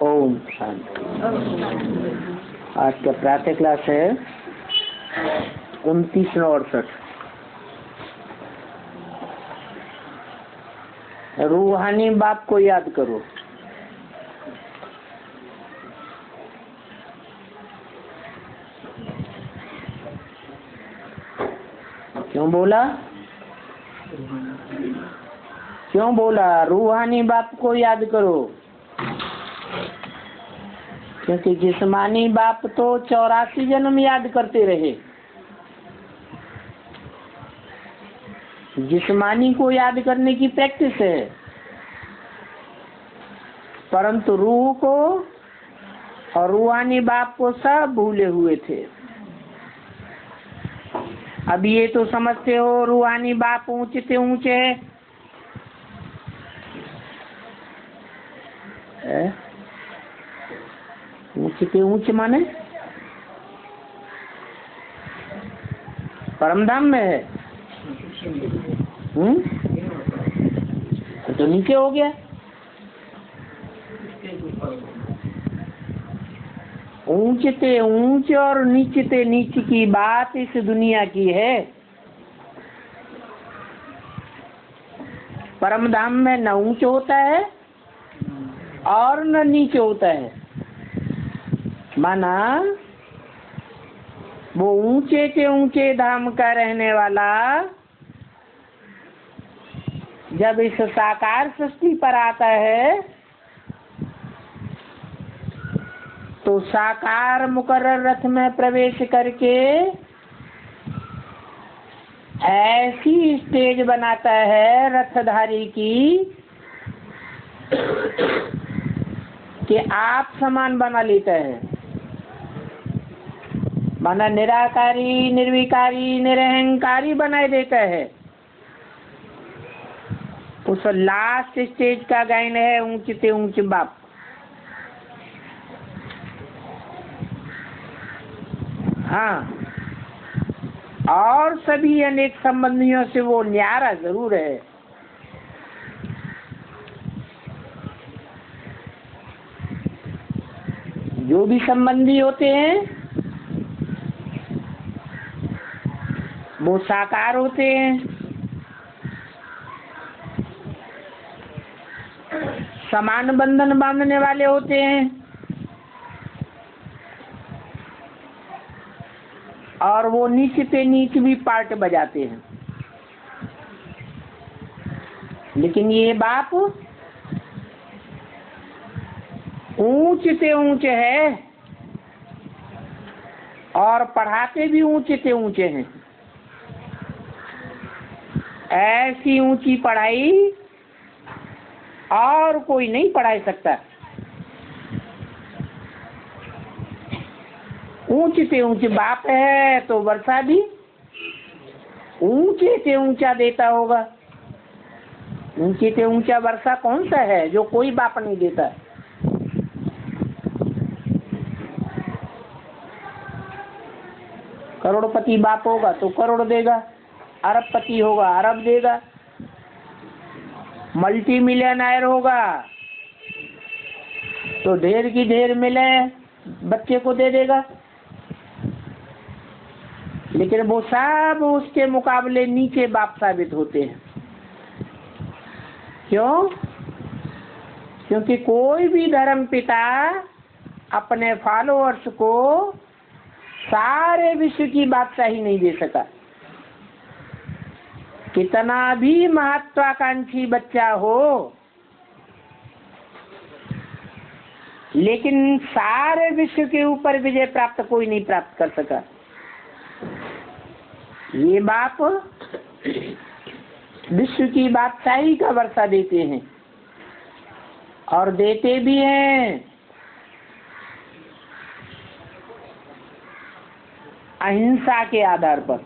ओम शांति। आज का प्रातः क्लास है 2968। रूहानी बाप को याद करो। क्यों बोला? क्यों बोला? रूहानी बाप को याद करो, क्योंकि जिस्मानी बाप तो 84 जन्म याद करते रहे। जिस्मानी को याद करने की प्रैक्टिस है, परंतु रूह को और रूहानी बाप को सब भूले हुए थे। अब ये तो समझते हो रूहानी बाप ऊंचे से ऊंचे है। ऊंचे से ऊंचे माने परमधाम में है। तो नीचे हो गया। ऊंचे से ऊंचे और नीचे से नीचे की बात इस दुनिया की है। परमधाम में न ऊंचे होता है और न नीचे होता है। माना वो ऊंचे से ऊंचे धाम का रहने वाला जब इस साकार सृष्टि पर आता है तो साकार मुकर्रर रथ में प्रवेश करके ऐसी स्टेज बनाता है रथधारी की कि आप समान बना लेता है। माना निराकारी, निर्विकारी, निरहंकारी बनाए देता है। उस लास्ट स्टेज का गायन है ऊंचे से ऊंचे बाप। हाँ, और सभी अनेक संबंधियों से वो न्यारा जरूर है। जो भी संबंधी होते हैं वो साकार होते हैं, समान बंधन बांधने वाले होते हैं, और वो नीचे से नीचे भी पार्ट बजाते हैं। लेकिन ये बाप ऊंचे से ऊंचे है और पढ़ाते भी ऊंचे से ऊंचे हैं। ऐसी ऊंची पढ़ाई और कोई नहीं पढ़ा सकता। ऊंचे से ऊंचे बाप है तो वर्षा भी ऊंचे से ऊंचा देता होगा। ऊंचे से ऊंचा वर्षा कौन सा है जो कोई बाप नहीं देता? करोड़पति बाप होगा तो करोड़ देगा, अरबपति होगा अरब देगा, मल्टी मिलियनर होगा तो ढेर की ढेर मिले बच्चे को दे देगा। लेकिन वो सब उसके मुकाबले नीचे बाप साबित होते हैं। क्यों? क्योंकि कोई भी धर्म पिता अपने फॉलोअर्स को सारे विश्व की बादशाही नहीं दे सका। कितना भी महत्वाकांक्षी बच्चा हो, लेकिन सारे विश्व के ऊपर विजय प्राप्त कोई नहीं प्राप्त कर सका। ये बाप विश्व की बादशाही का वर्षा देते हैं और देते भी हैं अहिंसा के आधार पर।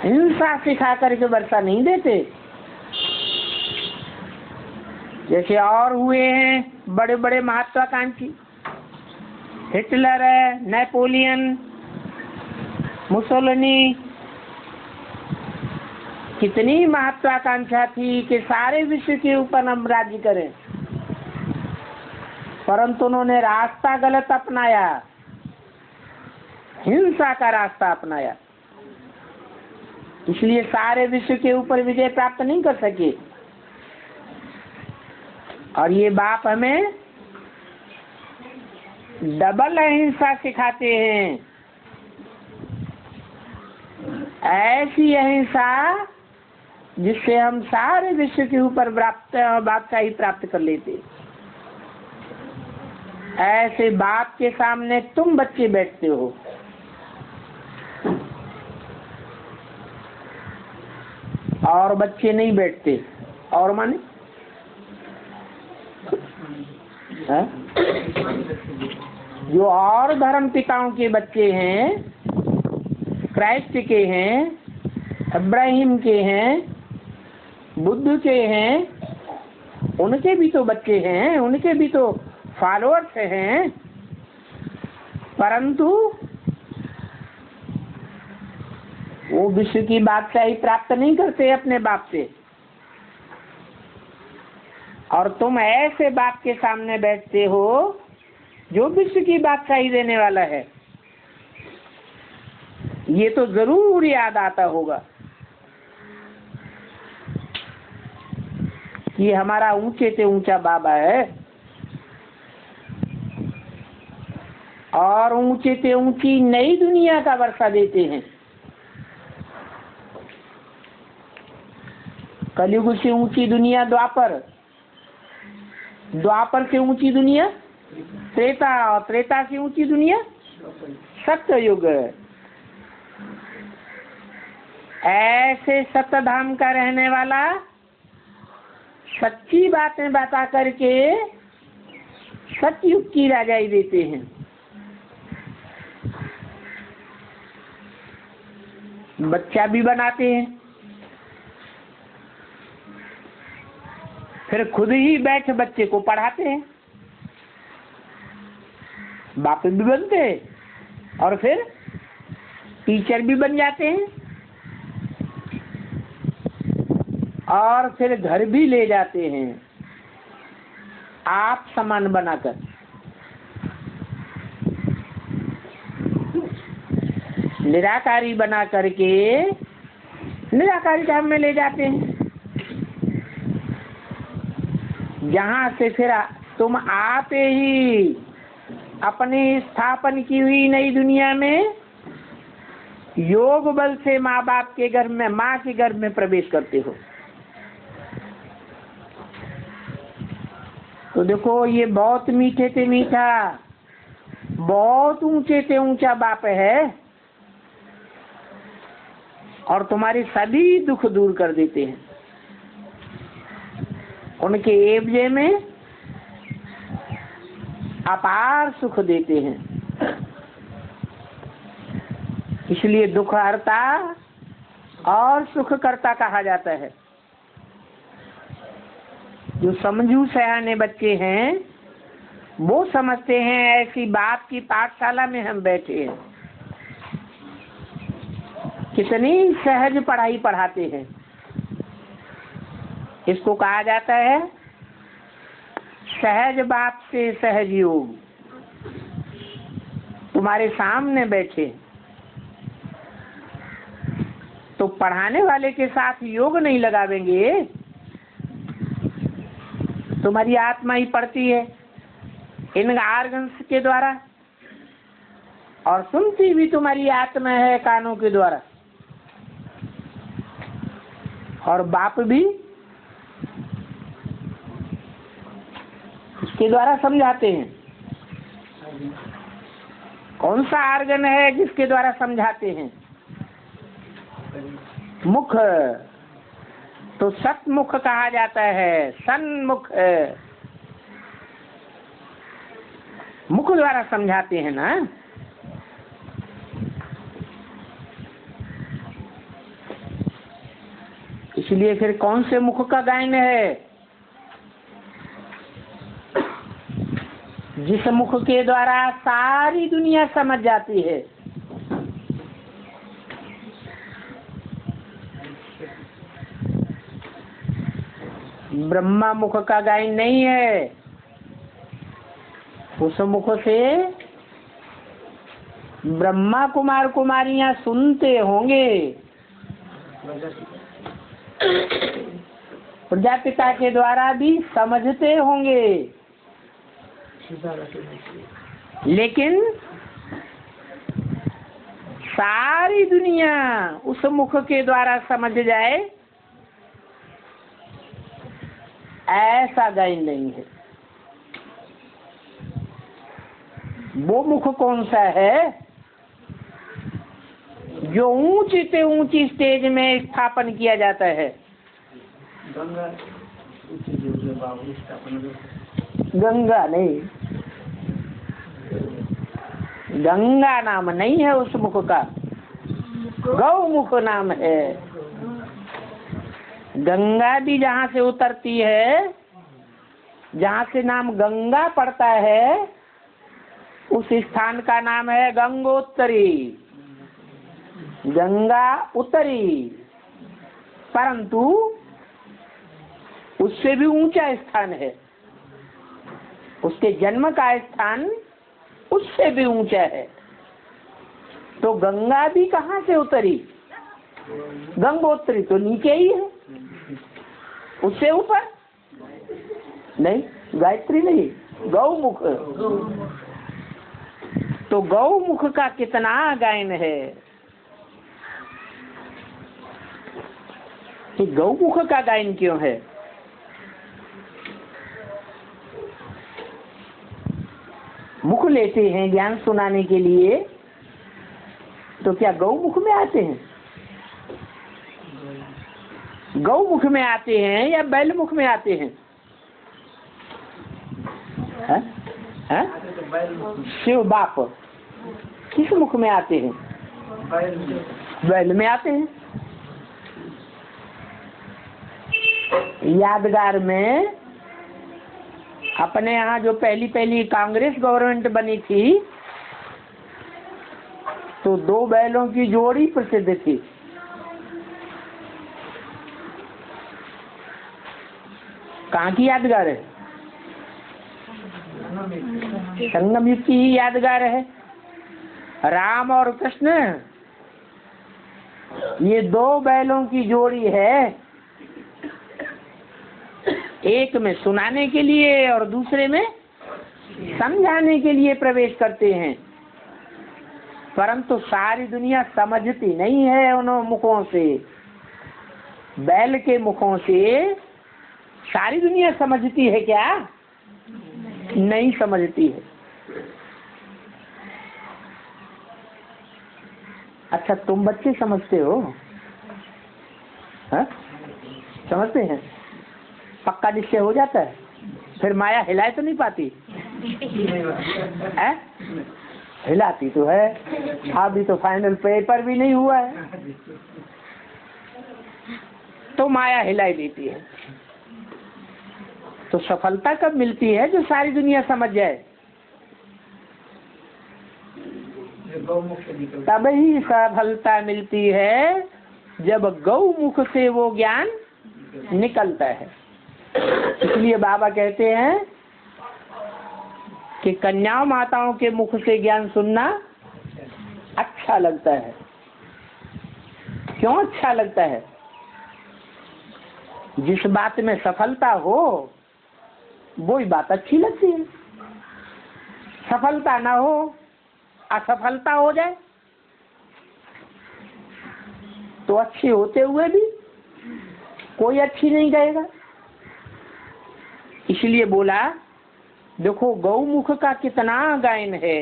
हिंसा सिखा करके वर्षा नहीं देते। जैसे और हुए हैं बड़े बड़े महत्वाकांक्षी, हिटलर है, नेपोलियन, मुसोलिनी, कितनी महत्वाकांक्षा थी कि सारे विश्व के ऊपर हम राज्य करें, परंतु उन्होंने रास्ता गलत अपनाया, हिंसा का रास्ता अपनाया, इसलिए सारे विश्व के ऊपर विजय प्राप्त नहीं कर सके। और ये बाप हमें डबल अहिंसा सिखाते हैं, ऐसी अहिंसा जिससे हम सारे विश्व के ऊपर बादशाही प्राप्त कर लेते। ऐसे बाप के सामने तुम बच्चे बैठते हो, और बच्चे नहीं बैठते। और माने है? जो और धर्म पिताओं के बच्चे हैं, क्राइस्ट के हैं, इब्राहिम के हैं, बुद्ध के हैं, उनके भी तो बच्चे हैं, उनके भी तो फॉलोअर्स हैं, परंतु वो विश्व की बादशाही प्राप्त नहीं करते अपने बाप से। और तुम ऐसे बाप के सामने बैठते हो जो विश्व की बादशाही देने वाला है। ये तो जरूर याद आता होगा कि हमारा ऊंचे से ऊंचा बाबा है, और ऊंचे से ऊंची नई दुनिया का वर्षा देते हैं। कलयुग से ऊंची दुनिया द्वापर, द्वापर से ऊंची दुनिया त्रेता, और त्रेता से ऊंची दुनिया सत्ययुग। ऐसे सत्यधाम का रहने वाला सच्ची बातें बता करके सतयुग की राजाई देते हैं। बच्चा भी बनाते हैं, फिर खुद ही बैठ बच्चे को पढ़ाते हैं, बाप भी बनते हैं और फिर टीचर भी बन जाते हैं, और फिर घर भी ले जाते हैं आप समान बनाकर। निराकारी बना करके निराकारी धाम में ले जाते हैं, जहाँ से फिर तुम आते ही अपनी स्थापन की हुई नई दुनिया में योग बल से माँ बाप के गर्भ में, माँ के गर्भ में प्रवेश करते हो। तो देखो, ये बहुत मीठे से मीठा, बहुत ऊंचे से ऊंचा बाप है, और तुम्हारे सभी दुख दूर कर देते हैं। उनके एवजे में अपार सुख देते हैं, इसलिए दुख हरता और सुख करता कहा जाता है। जो समझू सयाने बच्चे हैं वो समझते हैं ऐसी बात की पाठशाला में हम बैठे हैं, कितनी सहज पढ़ाई पढ़ाते हैं। इसको कहा जाता है सहज बाप से सहज योग। तुम्हारे सामने बैठे तो पढ़ाने वाले के साथ योग नहीं लगावेंगे, तुम्हारी आत्मा ही पढ़ती है इन आर्गन्स के द्वारा, और सुनती भी तुम्हारी आत्मा है कानों के द्वारा, और बाप भी इसके द्वारा समझाते हैं। कौन सा आर्गन है जिसके द्वारा समझाते हैं? मुख, तो सतमुख कहा जाता है, सन्मुख, मुख द्वारा समझाते हैं ना। इसलिए फिर कौन से मुख का गायन है? जिस मुख के द्वारा सारी दुनिया समझ जाती है। ब्रह्मा मुख का गायन नहीं है। उस मुख से ब्रह्मा कुमार कुमारियां सुनते होंगे, प्रजापिता के द्वारा भी समझते होंगे, लेकिन सारी दुनिया उस मुख के द्वारा समझ जाए ऐसा गायन नहीं है। वो मुख कौन सा है जो ऊंची से ऊंची स्टेज में स्थापन किया जाता है? गंगा नहीं, गंगा नाम नहीं है उस मुख का, गौमुख नाम है। गंगा भी जहाँ से उतरती है, जहाँ से नाम गंगा पड़ता है, उस स्थान का नाम है गंगोत्तरी, गंगा उत्तरी। परंतु उससे भी ऊंचा स्थान है, उसके जन्म का स्थान उससे भी ऊंचा है। तो गंगा भी कहाँ से उतरी? गंगोत्री तो नीचे ही है, उससे ऊपर नहीं, गायत्री नहीं, गौमुख। तो गौमुख का कितना गायन है कि गौमुख का गायन क्यों है? मुख लेते हैं ज्ञान सुनाने के लिए, तो क्या गौमुख में आते हैं? गौमुख में आते हैं या बैल मुख में आते हैं? है? है? शिव बाप किस मुख में आते हैं? बैल में आते हैं। यादगार में अपने यहाँ जो पहली कांग्रेस गवर्नमेंट बनी थी, तो 2 बैलों की जोड़ी प्रसिद्ध थी। कहाँ की यादगार है? संगम युग की ही यादगार है। राम और कृष्ण, ये 2 बैलों की जोड़ी है, एक में सुनाने के लिए और दूसरे में समझाने के लिए प्रवेश करते हैं। परंतु सारी दुनिया समझती नहीं है उन मुखों से। बैल के मुखों से सारी दुनिया समझती है क्या? नहीं समझती है। अच्छा, तुम बच्चे समझते हो? हा? समझते हैं? पक्का निश्चय हो जाता है? फिर माया हिलाए तो नहीं पाती है? हिलाती तो है। अभी तो फाइनल पेपर भी नहीं हुआ है, तो माया हिलाई देती है। तो सफलता कब मिलती है? जो सारी दुनिया समझ जाए, तब ही सफलता मिलती है, जब गौमुख से वो ज्ञान निकलता है। इसलिए बाबा कहते हैं कि कन्याओं माताओं के मुख से ज्ञान सुनना अच्छा लगता है। क्यों अच्छा लगता है? जिस बात में सफलता हो वो ही बात अच्छी लगती है। सफलता ना हो, असफलता हो जाए, तो अच्छे होते हुए भी कोई अच्छी नहीं कहेगा। इसलिए बोला, देखो गौमुख का कितना गायन है।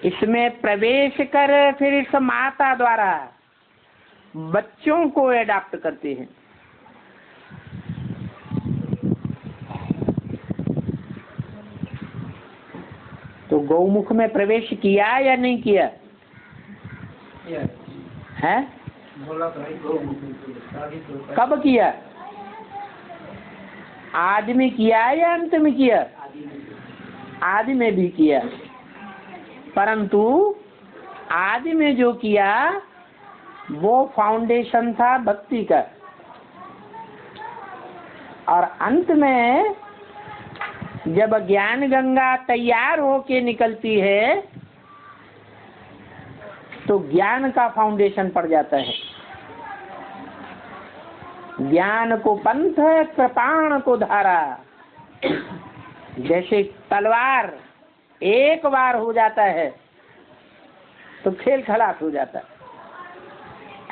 इसमें प्रवेश कर फिर इस माता द्वारा बच्चों को एडॉप्ट करते हैं। तो गौमुख में प्रवेश किया या नहीं किया है? कब किया? आदि में किया या अंत में किया? आदि में भी किया, परंतु आदि में जो किया वो फाउंडेशन था भक्ति का। और अंत में जब ज्ञान गंगा तैयार होके निकलती है तो ज्ञान का फाउंडेशन पड़ जाता है। ज्ञान को पंथ, कृपाण को धारा। जैसे तलवार एक बार हो जाता है तो खेल खलास हो जाता है,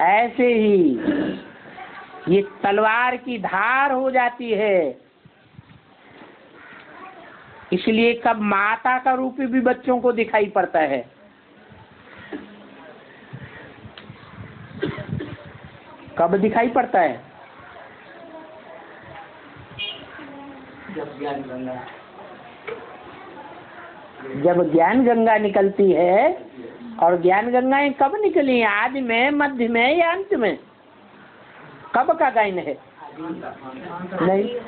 ऐसे ही ये तलवार की धार हो जाती है। इसलिए कब माता का रूप भी बच्चों को दिखाई पड़ता है। कब दिखाई पड़ता है? जब ज्ञान गंगा निकलती है। और ज्ञान गंगाएं कब निकली? आदि में, मध्य में या अंत में? कब का गायन है? नहीं,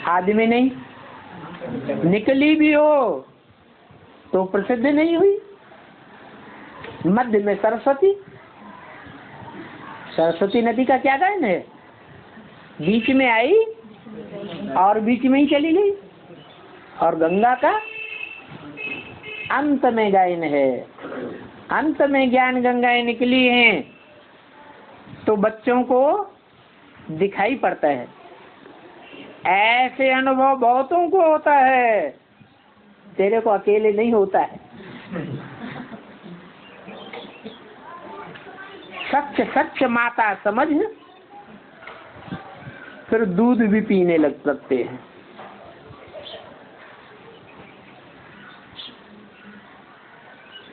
आदि में नहीं। निकली भी हो तो प्रसिद्ध नहीं हुई। मध्य में सरस्वती, सरस्वती नदी का क्या गायन है? बीच में आई और बीच में ही चली गई। और गंगा का अंत में गायन है। अंत में ज्ञान गंगाएं निकली हैं तो बच्चों को दिखाई पड़ता है। ऐसे अनुभव बहुतों को होता है, तेरे को अकेले नहीं होता है। सच सच माता समझ, फिर दूध भी पीने लग सकते हैं।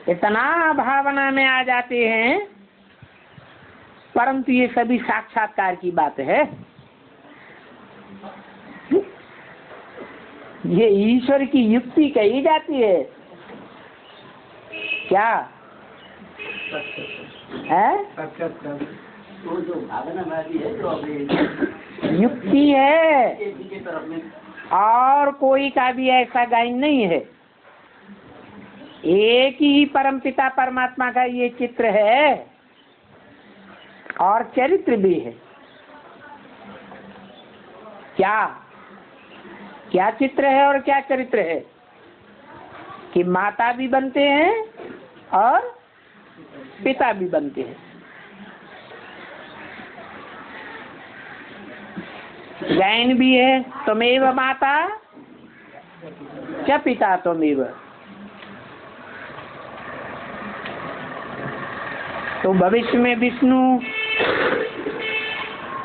इतना भावना में आ जाते हैं, परंतु ये सभी साक्षात्कार की बात है। ये ईश्वर की युक्ति कही जाती है। क्या है? जो भावना है, युक्ति है, और कोई का भी ऐसा गायन नहीं है। एक ही परमपिता परमात्मा का ये चित्र है और चरित्र भी है। क्या क्या चित्र है और क्या चरित्र है? कि माता भी बनते हैं और पिता भी बनते हैं। गायन भी है, त्वमेव माता च पिता त्वमेव। तो भविष्य में विष्णु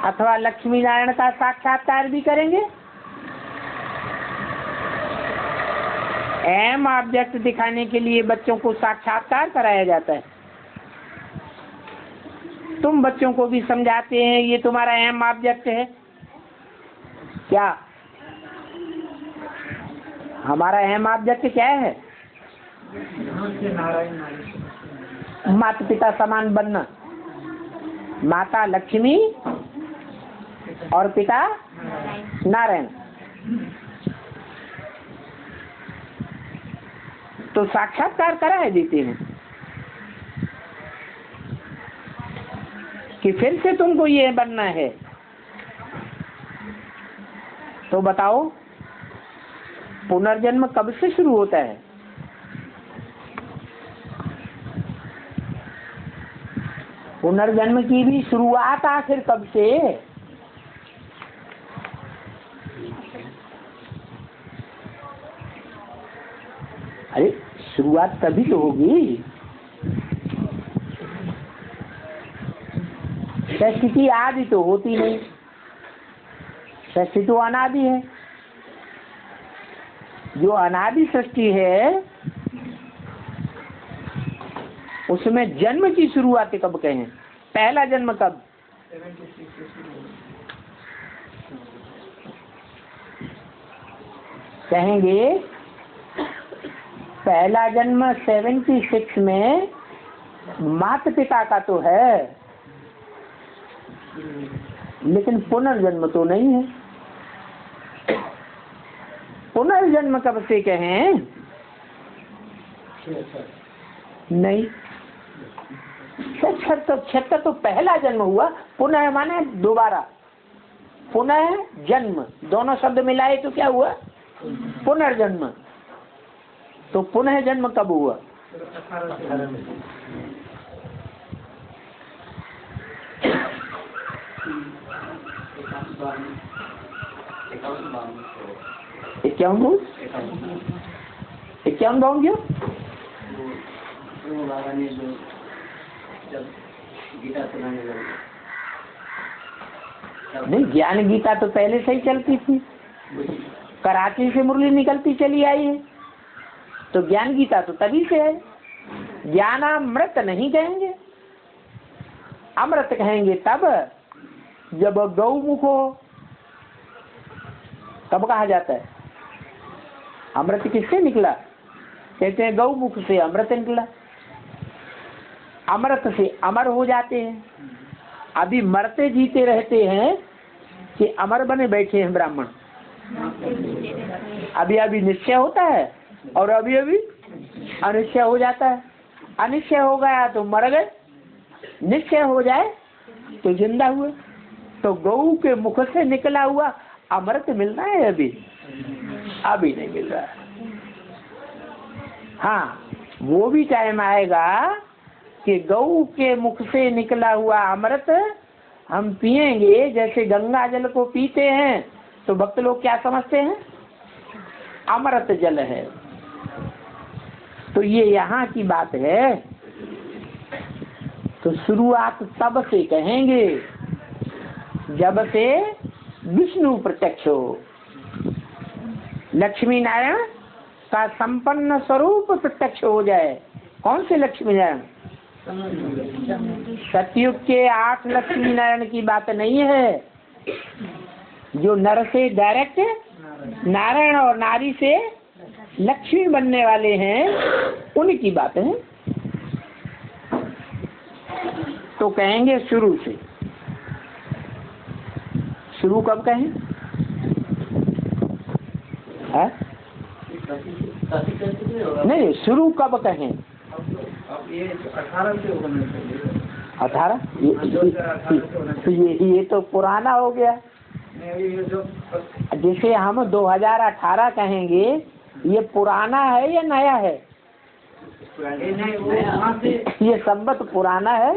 अथवा लक्ष्मी नारायण का साक्षात्कार भी करेंगे। एम ऑब्जेक्ट दिखाने के लिए बच्चों को साक्षात्कार कराया जाता है। तुम बच्चों को भी समझाते हैं ये तुम्हारा एम ऑब्जेक्ट है। क्या हमारा एम ऑब्जेक्ट क्या है? माता पिता समान बनना। माता लक्ष्मी और पिता नारायण। तो साक्षात्कार कराए देते हैं कि फिर से तुमको ये बनना है। तो बताओ पुनर्जन्म कब से शुरू होता है? पुनर्जन्म की भी शुरुआत आखिर कब से? अरे शुरुआत तभी तो होगी। सृष्टि आदि तो होती नहीं, सृष्टि तो अनादि है। जो अनादि सृष्टि है उसमें जन्म की शुरुआत कब कहें? पहला जन्म कब? कहेंगे पहला जन्म 76 में माता पिता का तो है, लेकिन पुनर्जन्म तो नहीं है। पुनर्जन्म कब से कहें? नहीं, 76 तो पहला जन्म हुआ। पुनः माने दोबारा। पुनः जन्म, दोनों शब्द मिलाए तो क्या हुआ? पुनर्जन्म। तो पुनः जन्म कब हुआ? इक्यावन 52 क्यों? नहीं, ज्ञान गीता तो पहले से ही चलती थी, कराची से मुरली निकलती चली आई है, तो ज्ञान गीता तो तभी से है। ज्ञानामृत नहीं कहेंगे, अमृत कहेंगे तब जब गौमुख हो, तब कहा जाता है। अमृत किससे निकला? कहते हैं गौमुख से अमृत निकला। अमृत से अमर हो जाते हैं। अभी मरते जीते रहते हैं कि अमर बने बैठे हैं ब्राह्मण। अभी अभी निश्चय होता है और अभी अभी अनिश्चय हो जाता है। अनिश्चय हो गया तो मर गए, निश्चय हो जाए तो जिंदा हुए। तो गौ के मुख से निकला हुआ अमृत मिलना है अभी नहीं मिल रहा है। हाँ, वो भी टाइम आएगा कि गौ के मुख से निकला हुआ अमृत हम पिएंगे। जैसे गंगा जल को पीते हैं तो भक्त लोग क्या समझते हैं? अमृत जल है। तो ये यहाँ की बात है। तो शुरुआत तब से कहेंगे जब से विष्णु प्रत्यक्ष हो, लक्ष्मी नारायण का संपन्न स्वरूप प्रत्यक्ष हो जाए। कौन से लक्ष्मी नारायण? सतयुग के 8 लक्ष्मी नारायण की बात नहीं है। जो नर से डायरेक्ट नारायण और नारी से लक्ष्मी बनने वाले हैं, उनकी बात है। तो कहेंगे शुरू से। शुरू कब कहें? है? नहीं, शुरू कब कहें? 18? ये तो पुराना हो गया। जैसे हम 2018 कहेंगे, ये पुराना है या नया है? ये संबत पुराना है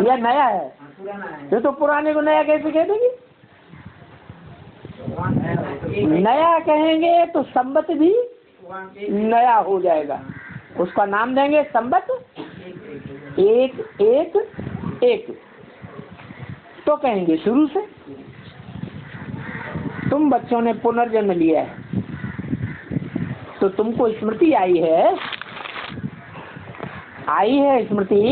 या नया है? ये तो पुराने को नया कैसे कह देंगे? नया कहेंगे तो संबत भी नया हो जाएगा। उसका नाम देंगे संबत 111। तो कहेंगे शुरू से। तुम बच्चों ने पुनर्जन्म लिया है तो तुमको स्मृति आई है स्मृति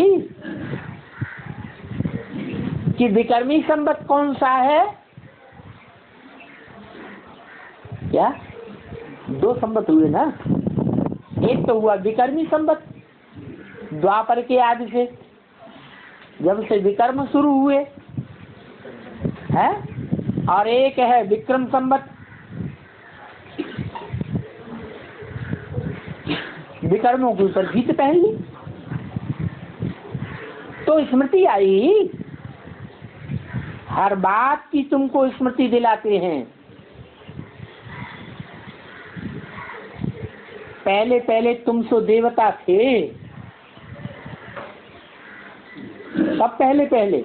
कि विक्रमी संबत कौन सा है? क्या? 2 संबत हुए ना। एक तो हुआ विक्रमी संबत, द्वापर के आदि से, जब से विक्रम शुरू हुए है, और एक है विक्रम संबत। विक्रमों के ऊपर जीत पहली। तो स्मृति आई, हर बात की तुमको स्मृति दिलाते हैं। पहले तुम सो देवता थे। सब पहले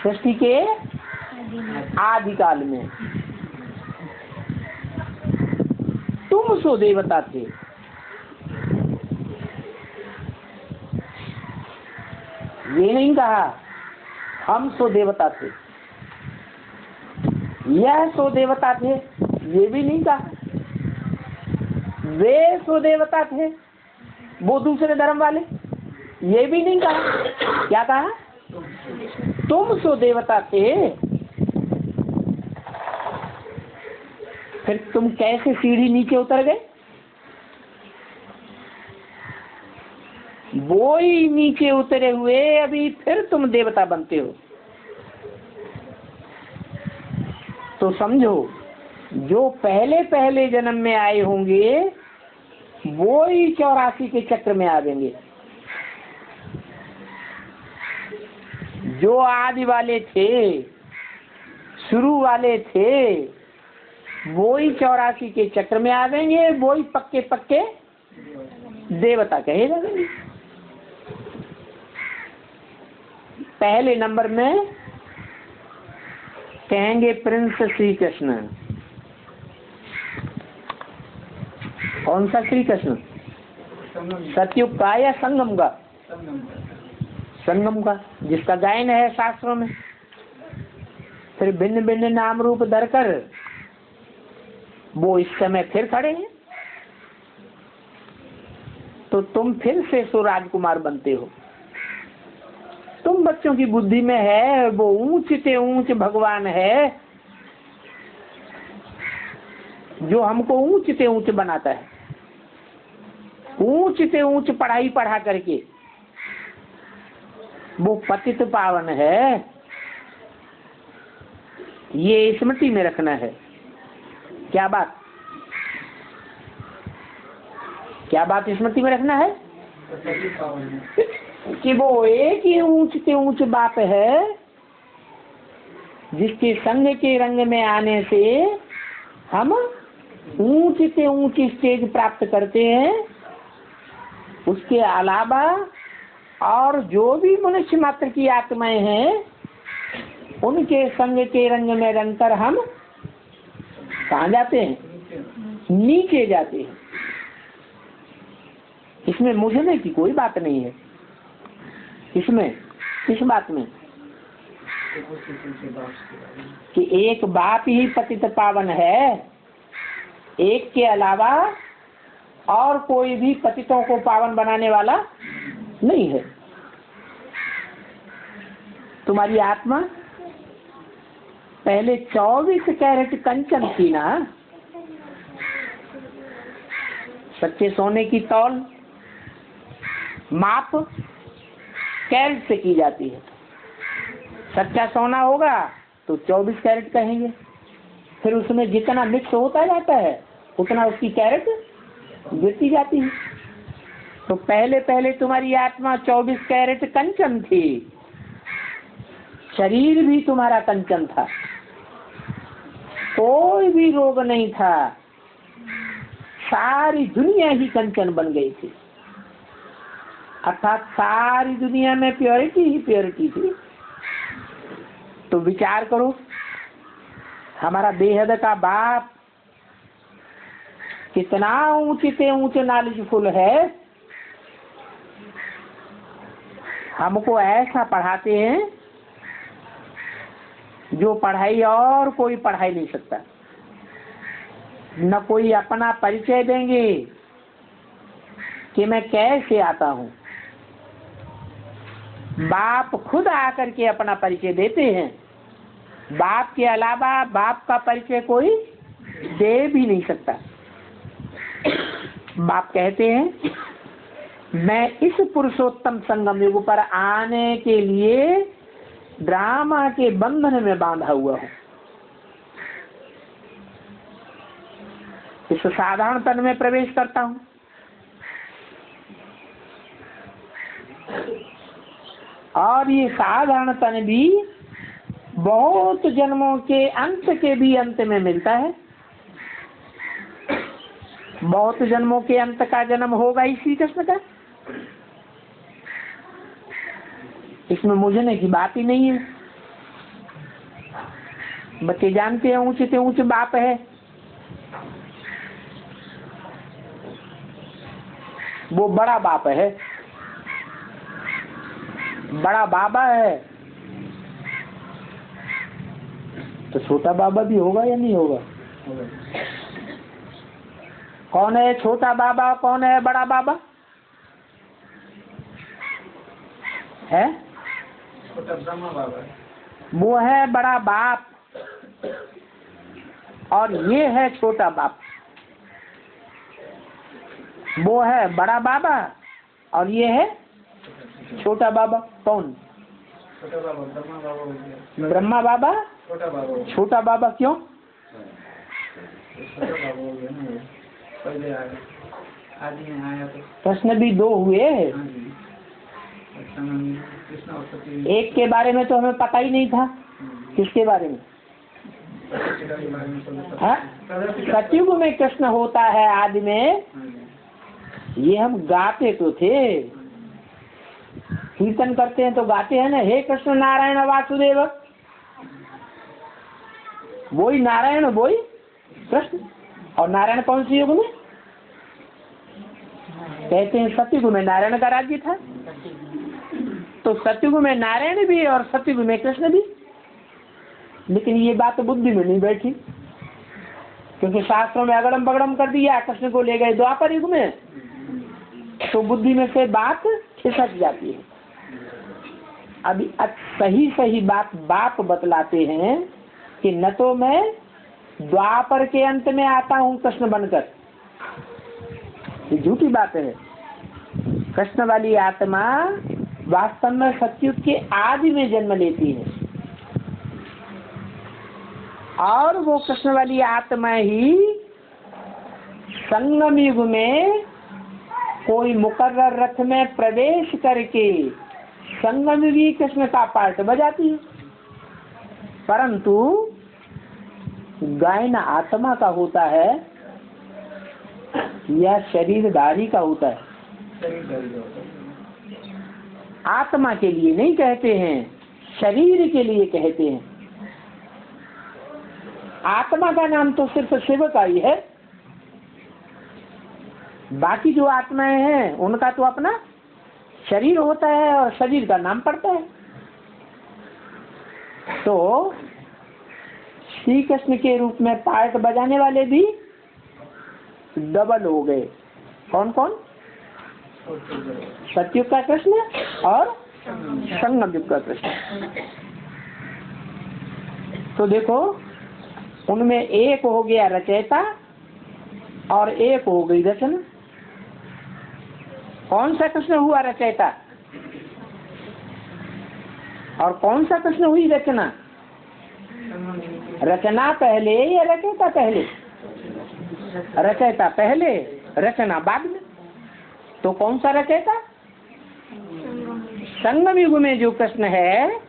सृष्टि के आदि काल में तुम सो देवता थे। ये नहीं कहा हम सो देवता थे, यह सो देवता थे, ये भी नहीं कहा। वे सो देवता थे, वो दूसरे धर्म वाले, ये भी नहीं कहा। क्या कहा? तुम सो देवता थे। फिर तुम कैसे सीढ़ी नीचे उतर गए? वो ही नीचे उतरे हुए अभी फिर तुम देवता बनते हो। तो समझो, जो पहले जन्म में आए होंगे वो ही 84 के चक्र में आ जाएंगे। जो आदि वाले थे, शुरू वाले थे, वो ही 84 के चक्र में आ जाएंगे, वो ही पक्के पक्के देवता कहे जाएंगे। पहले नंबर में कहेंगे प्रिंस श्री कृष्ण। कौन सा श्री कृष्ण? सतयुग का या संगम का? संगम का, जिसका गायन है शास्त्रों में। फिर भिन्न भिन्न नाम रूप धरकर वो इस समय फिर खड़े हैं। तो तुम फिर से सो राजकुमार बनते हो। तुम बच्चों की बुद्धि में है वो ऊंच से ऊंच भगवान है, जो हमको ऊंच से ऊंच बनाता है। ऊंच से ऊंच पढ़ाई पढ़ा करके वो पतित पावन है, ये स्मृति में रखना है। क्या बात? क्या बात स्मृति में रखना है? कि वो एक ही ऊंच से ऊंच बाप है, जिसके संग के रंग में आने से हम ऊंच से ऊंच स्टेज प्राप्त करते हैं। उसके अलावा और जो भी मनुष्य मात्र की आत्माएं हैं, उनके संग के रंग में रंगकर हम कहाँ जाते हैं? नीचे जाते हैं। इसमें मुझने की कोई बात नहीं है। इसमें किस बात में? कि एक बाप ही पतित पावन है, एक के अलावा और कोई भी पतितों को पावन बनाने वाला नहीं है। तुम्हारी आत्मा पहले 24 कैरेट कंचन थी ना। सच्चे सोने की तौल माप कैरेट से की जाती है। सच्चा सोना होगा तो 24 कैरेट कहेंगे। फिर उसमें जितना मिक्स होता जाता है उतना उसकी कैरेट गिरती जाती है। तो पहले पहले तुम्हारी आत्मा 24 कैरेट कंचन थी, शरीर भी तुम्हारा कंचन था, कोई भी रोग नहीं था, सारी दुनिया ही कंचन बन गई थी। अर्थात सारी दुनिया में प्योरिटी ही प्योरिटी थी। तो विचार करो, हमारा बेहद का बाप कितना ऊंचे से ऊंचे नॉलेजफुल है, हमको ऐसा पढ़ाते हैं जो पढ़ाई और कोई पढ़ाई नहीं सकता। न कोई अपना परिचय देंगे कि मैं कैसे आता हूँ। बाप खुद आकर के अपना परिचय देते हैं। बाप के अलावा बाप का परिचय कोई दे भी नहीं सकता। बाप कहते हैं मैं इस पुरुषोत्तम संगम युग पर आने के लिए ड्रामा के बंधन में बांधा हुआ हूँ। इस साधारण तन में प्रवेश करता हूँ। और ये साधारण तन भी बहुत जन्मों के अंत के भी अंत में मिलता है। बहुत जन्मों के अंत का जन्म होगा ही श्री कृष्ण का। इसमें मुझने की बात ही नहीं है। बच्चे जानते हैं ऊंचे से ऊंचे बाप है। वो बड़ा बाप है, बड़ा बाबा है। तो छोटा बाबा भी होगा या नहीं होगा? कौन है छोटा बाबा, कौन है बड़ा बाबा? है छोटा ब्रह्मा बाबा, वो है बड़ा बाप और ये है छोटा बाप। वो है बड़ा बाबा और ये है छोटा बाबा। कौन? छोटा बाबा ब्रह्मा बाबा हो गया। ब्रह्मा बाबा छोटा बाबा, छोटा बाबा क्यों? छोटा बाबा हो गया ना, पहले आया आदि में आया तो प्रश्न भी दो हुए। हाँ जी। कृष्ण और सती एक के बारे में तो हमें पता ही नहीं था। किसके बारे में? के बारे में सब हाँ? सतयुग में कृष्ण होता है आदि में, ये हम गाते तो थे, कीर्तन करते हैं तो गाते हैं ना, हे कृष्ण नारायण वासुदेव, वही नारायण वही कृष्ण। और नारायण कौन से युग में? कहते हैं सतयुग में नारायण का राज्य था। तो सतयुग में नारायण भी और सतयुग में कृष्ण भी। लेकिन ये बात बुद्धि में नहीं बैठी, क्योंकि शास्त्रों में अगड़म बगड़म कर दिया, कृष्ण को ले गए द्वापर युग में, तो बुद्धि में से बात खिसक जाती है। अभी सही सही बात बाप बतलाते हैं कि न तो मैं द्वापर के अंत में आता हूँ कृष्ण बनकर, ये झूठी बात है। कृष्ण वाली आत्मा वास्तव में सतयुग के आदि में जन्म लेती है, और वो कृष्ण वाली आत्मा ही संगम युग में कोई मुकर्रर रथ में प्रवेश करके संगम युगी कृष्ण का पार्ट बजाती है। परंतु गायन आत्मा का होता है या शरीरधारी का होता है? आत्मा के लिए नहीं कहते हैं, शरीर के लिए कहते हैं। आत्मा का नाम तो सिर्फ शिव का ही है, बाकी जो आत्माएं हैं उनका तो अपना शरीर होता है और शरीर का नाम पड़ता है। तो श्री कृष्ण के रूप में पार्ट बजाने वाले भी डबल हो गए। कौन कौन? सतयुग का कृष्ण और संगम युग का कृष्ण। तो देखो, उनमें एक हो गया रचयिता और एक हो गई रचना। कौन सा कृष्ण हुआ रचयिता और कौन सा कृष्ण हुई रचना? रचना पहले या रचयिता पहले? रचयिता पहले, रचना बाद में। तो कौन सा रचयिता? संगम युग में जो कृष्ण है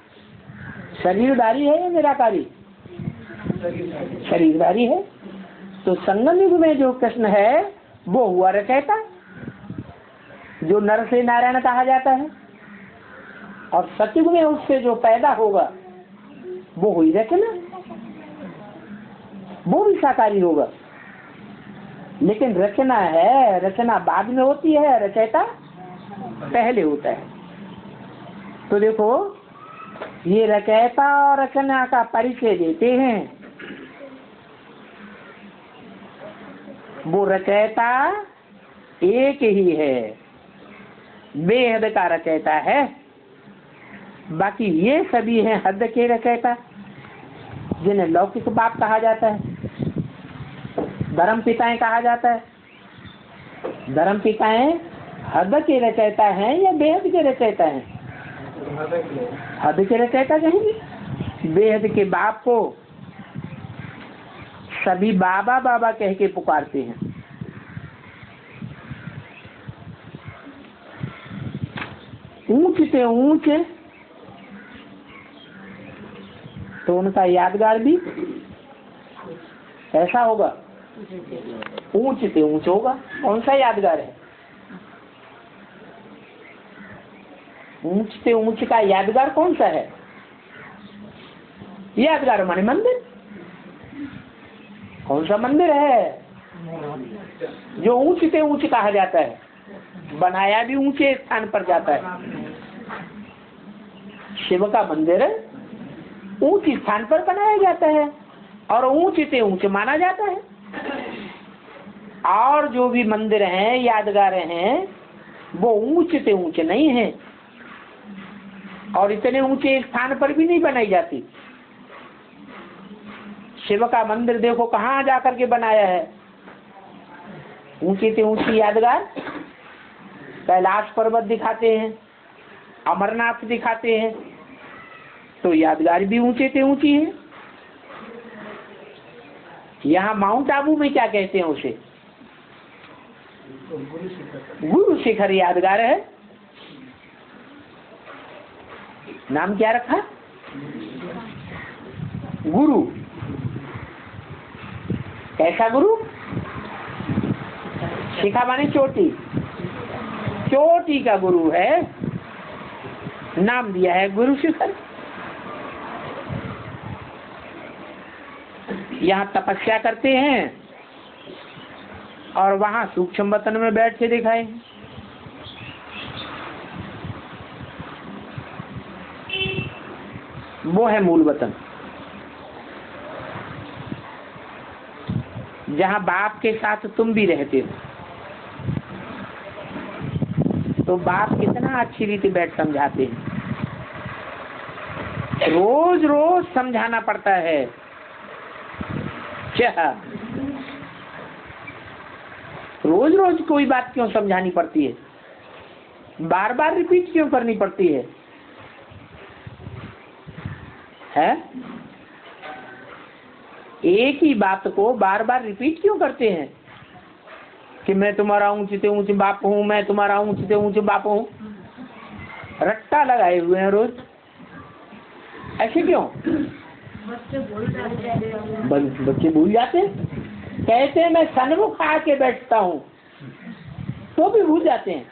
शरीरधारी है या निराकारी? शरीरधारी है। तो संगम युग में जो कृष्ण है वो हुआ रचयिता, जो नर से नारायण कहा जाता है, और सतयुग में उससे जो पैदा होगा वो हुई रचना, वो भी साकारी होगा। लेकिन रचना है, रचना बाद में होती है, रचयिता पहले होता है। तो देखो, ये रचयिता और रचना का परिचय देते हैं। वो रचयिता एक ही है, बेहद का रचयिता है। बाकी ये सभी हैं हद के रचयिता, जिन्हें लौकिक बाप कहा जाता है, धर्म पिताएं कहा जाता है। धर्म पिताएं हद के रचयिता हैं या बेहद के रचयिता हैं? हद के रचयिता कहेंगे। बेहद के बाप को सभी बाबा बाबा कह के पुकारते हैं। ऊंच से ऊंच, तो उनका यादगार भी ऐसा होगा, ऊंच से ऊंच होगा। कौन सा यादगार है? ऊंच से ऊंच का यादगार कौन सा है? यादगार माने मंदिर। कौन सा मंदिर है जो ऊंच से ऊंच कहा जाता है? बनाया भी ऊंचे स्थान पर जाता है। शिव का मंदिर ऊंच स्थान पर बनाया जाता है और ऊंच से ऊंच माना जाता है। और जो भी मंदिर हैं, यादगार हैं, वो ऊंच से ऊंच नहीं है और इतने ऊंचे स्थान पर भी नहीं बनाई जाती। शिव का मंदिर देखो कहाँ जाकर के बनाया है, ऊंची से ऊंची यादगार कैलाश पर्वत दिखाते हैं, अमरनाथ दिखाते हैं, तो यादगार भी ऊंचे से ऊंची है। यहाँ माउंट आबू में क्या कहते हैं उसे? गुरु शिखर यादगार है। नाम क्या रखा? गुरु। कैसा गुरु? शिखा माने चोटी, चोटी का गुरु है, नाम दिया है गुरु शिखर। यहाँ तपस्या करते हैं और वहां सूक्ष्म वतन में बैठ के दिखाए। वो है मूल वतन, जहाँ बाप के साथ तुम भी रहते हो। तो बाप कितना अच्छी रीति बैठ समझाते हैं, रोज रोज समझाना पड़ता है। क्या रोज रोज कोई बात क्यों समझानी पड़ती है? बार बार रिपीट क्यों करनी पड़ती है? एक ही बात को बार बार रिपीट क्यों करते हैं कि मैं तुम्हारा ऊंचे से ऊंचे बाप हूँ, मैं तुम्हारा ऊंचे से ऊंचे बाप हूँ। रट्टा लगाए हुए हैं रोज, ऐसे क्यों? बच्चे भूल जाते हैं। कहते हैं मैं सन्मुख आके बैठता हूँ, तो भी भूल जाते हैं।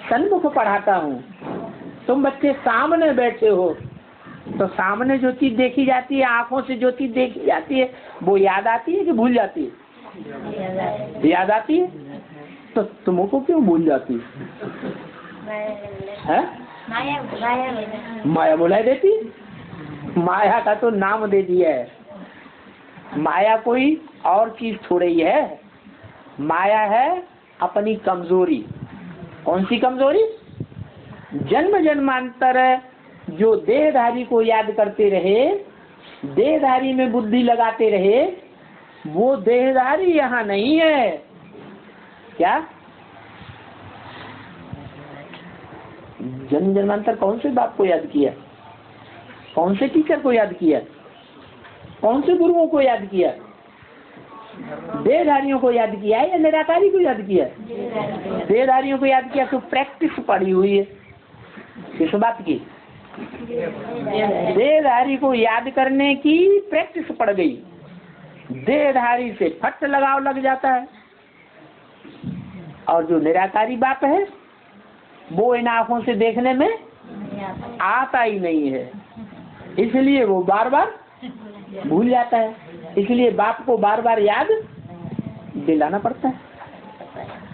सन्मुख पढ़ाता हूँ, तुम बच्चे सामने बैठे हो, तो सामने जो चीज देखी जाती है, आंखों से जो चीज देखी जाती है, वो याद आती है कि भूल जाती है? याद आती है। तो तुमको क्यों भूल जाती है? माया बुला देती। माया का तो नाम दे दिया है। माया कोई और चीज थोड़ी है, माया है अपनी कमजोरी। कौन सी कमजोरी? जन्म जन्मांतर जो देहधारी को याद करते रहे, देहधारी में बुद्धि लगाते रहे, वो देहधारी यहाँ नहीं है। क्या? जन्म जन्मांतर कौन से बाप को याद किया? कौन से टीचर को याद किया? कौन से गुरुओं को याद किया? देहधारियों को याद किया है या निराकारी को याद किया? देहधारियों को याद किया। तो प्रैक्टिस पड़ी हुई है किस बात की? देहधारी को याद करने की प्रैक्टिस पड़ गई। देहधारी से फट लगाव लग जाता है। और जो निराकारी बाप है, वो इन आंखों से देखने में आता ही नहीं है, इसलिए वो बार बार भूल जाता है। इसलिए बाप को बार बार याद दिलाना पड़ता है।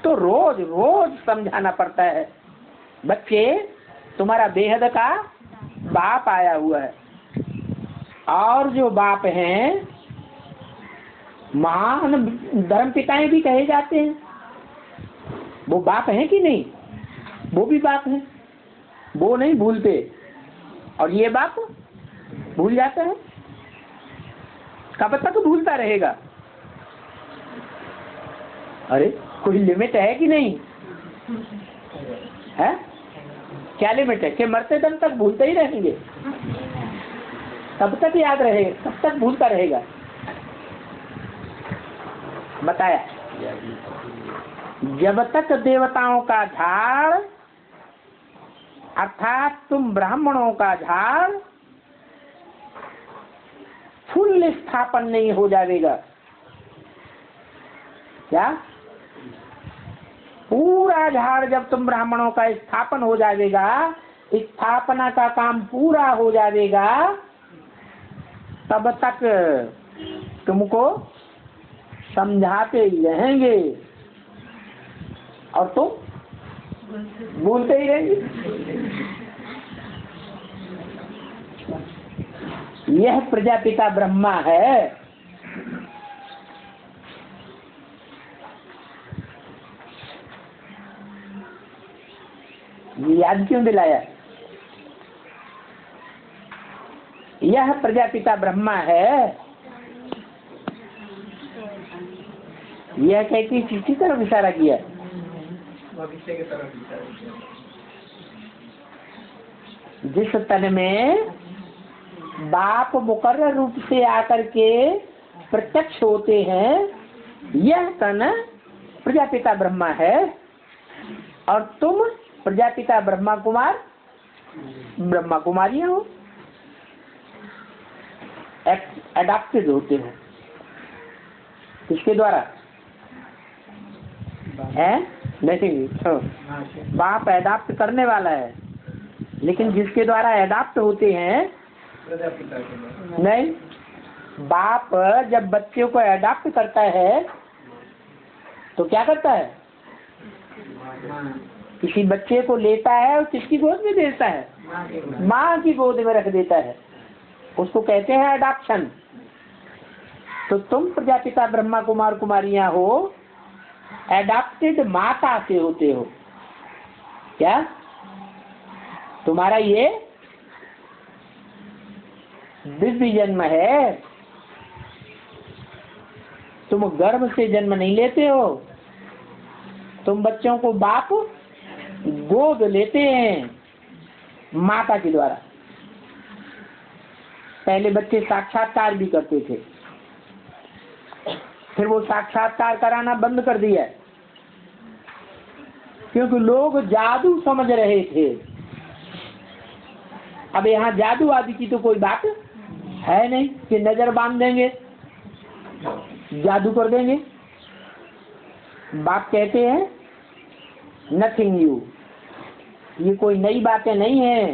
तो रोज रोज समझाना पड़ता है, बच्चे तुम्हारा बेहद का बाप आया हुआ है। और जो बाप हैं, महान धर्म पिताएं भी कहे जाते हैं, वो बाप हैं कि नहीं? वो भी बाप हैं, वो नहीं भूलते। और ये बाप भूल जाता है। कब तक भूलता रहेगा? अरे कोई लिमिट है कि नहीं है? क्या लिमिट है कि मरते दम तक भूलते ही रहेंगे? कब तक याद रहेगा? कब तक भूलता रहेगा? बताया। जब तक देवताओं का झाड़ अर्थात तुम ब्राह्मणों का झाड़ फुल स्थापन नहीं हो जाएगा। क्या? पूरा झाड़ जब तुम ब्राह्मणों का स्थापन हो जाएगा, स्थापना का काम पूरा हो जाएगा, तब तक तुमको समझाते ही रहेंगे और तुम भूलते ही रहेंगे। यह प्रजापिता ब्रह्मा है। ये याद क्यों दिलाया? यह प्रजापिता ब्रह्मा है। यह कहती किसी तरफ इशारा किया? जिस तन में बाप मुकर्रर रूप से आकर के प्रत्यक्ष होते हैं, यह तन प्रजापिता ब्रह्मा है। और तुम प्रजापिता ब्रह्मा कुमार ब्रह्मा कुमारियां हो, एडॉप्टेड होते हो। किसके द्वारा है? नहीं, बाप एडॉप्ट करने वाला है, लेकिन जिसके द्वारा एडॉप्ट होते हैं नहीं, बाप जब बच्चे को एडॉप्ट करता है तो क्या करता है? किसी बच्चे को लेता है और किसकी गोद में देता है? माँ की गोद में रख देता है, उसको कहते हैं एडॉप्शन। तो तुम प्रजापिता ब्रह्मा कुमार कुमारियां हो, एडॉप्टेड माता से होते हो। क्या तुम्हारा ये दिव्य जन्म है? तुम गर्भ से जन्म नहीं लेते हो, तुम बच्चों को बाप गोद लेते हैं माता के द्वारा। पहले बच्चे साक्षात्कार भी करते थे, फिर वो साक्षात्कार कराना बंद कर दिया क्योंकि लोग जादू समझ रहे थे। अब यहाँ जादू आदि की तो कोई बात है नहीं कि नजर बांध देंगे, जादू कर देंगे। बाप कहते हैं नथिंग न्यू, ये कोई नई बातें नहीं है।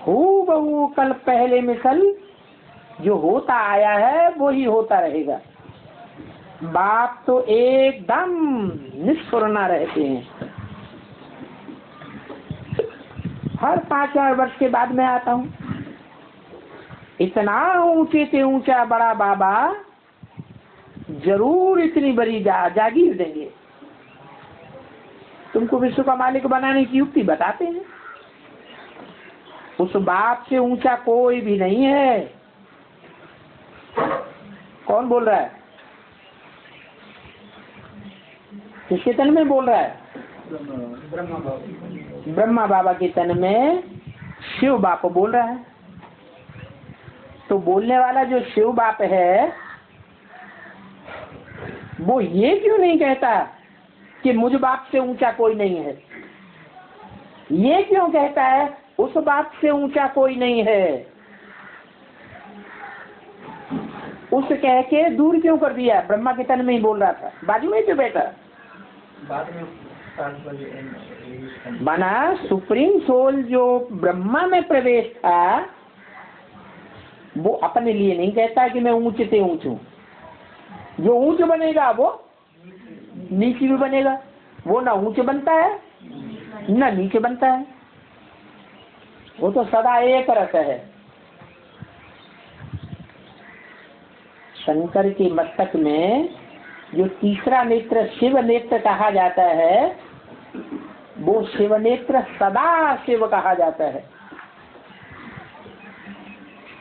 हूबहू कल पहले मिसल जो होता आया है वो ही होता रहेगा। बाप तो एकदम निष्फुरना रहते हैं। हर 5-4 वर्ष के बाद मैं आता हूँ, इतना ऊंचे से ऊंचा बड़ा बाबा जरूर इतनी बड़ी जागीर देंगे। तुमको विश्व का मालिक बनाने की युक्ति बताते हैं। उस बाप से ऊंचा कोई भी नहीं है। कौन बोल रहा है? किसके तन में बोल रहा है? ब्रह्मा बाबा के तन में शिव बाप बोल रहा है। तो बोलने वाला जो शिव बाप है वो ये क्यों नहीं कहता कि मुझ बाप से ऊंचा कोई नहीं है? ये क्यों कहता है उस बाप से ऊंचा कोई नहीं है? उस कह के दूर क्यों कर दिया? ब्रह्मा के तन में ही बोल रहा था, बाजू में क्यों बैठा? बाद में बना सुप्रीम सोल जो ब्रह्मा में प्रवेश था वो अपने लिए नहीं कहता कि मैं ऊंच से ऊंच हूं। जो ऊंच बनेगा वो नीचे भी बनेगा। वो ना ऊंच बनता है ना नीचे बनता है, वो तो सदा एक रस है। शंकर के मस्तक में जो तीसरा नेत्र शिव नेत्र कहा जाता है वो शिव नेत्र सदा शिव कहा जाता है।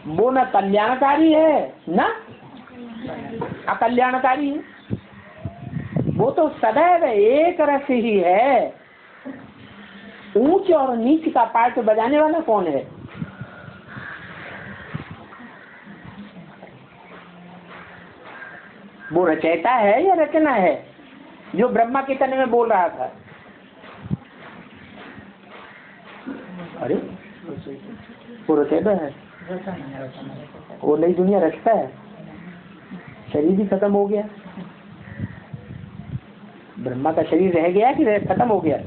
वो न कल्याणकारी है न अकल्याणकारी है, वो तो सदैव एक रस ही है। ऊंच और नीच का पार्ट बजाने वाला कौन है? वो रचयिता है या रचना है? जो ब्रह्मा के तन में बोल रहा था। अरे वो रचयिता है, वो नई दुनिया रचता है। शरीर भी खत्म हो गया, ब्रह्मा का शरीर रह गया कि खत्म हो गया?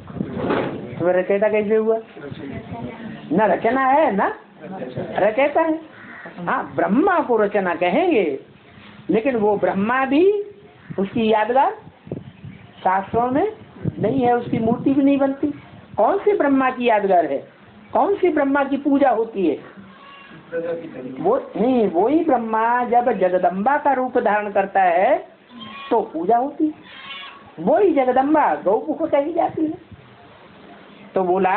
तो रचयिता कैसे हुआ? न रचना है ना रचयिता है। हाँ, ब्रह्मा को रचना कहेंगे, लेकिन वो ब्रह्मा भी उसकी यादगार शास्त्रों में नहीं है, उसकी मूर्ति भी नहीं बनती। कौन सी ब्रह्मा की यादगार है? कौन सी ब्रह्मा की पूजा होती है? वो नहीं, वही ब्रह्मा जब जगदम्बा का रूप धारण करता है तो पूजा होती है। वही जगदम्बा गौमुख कही जाती है। तो बोला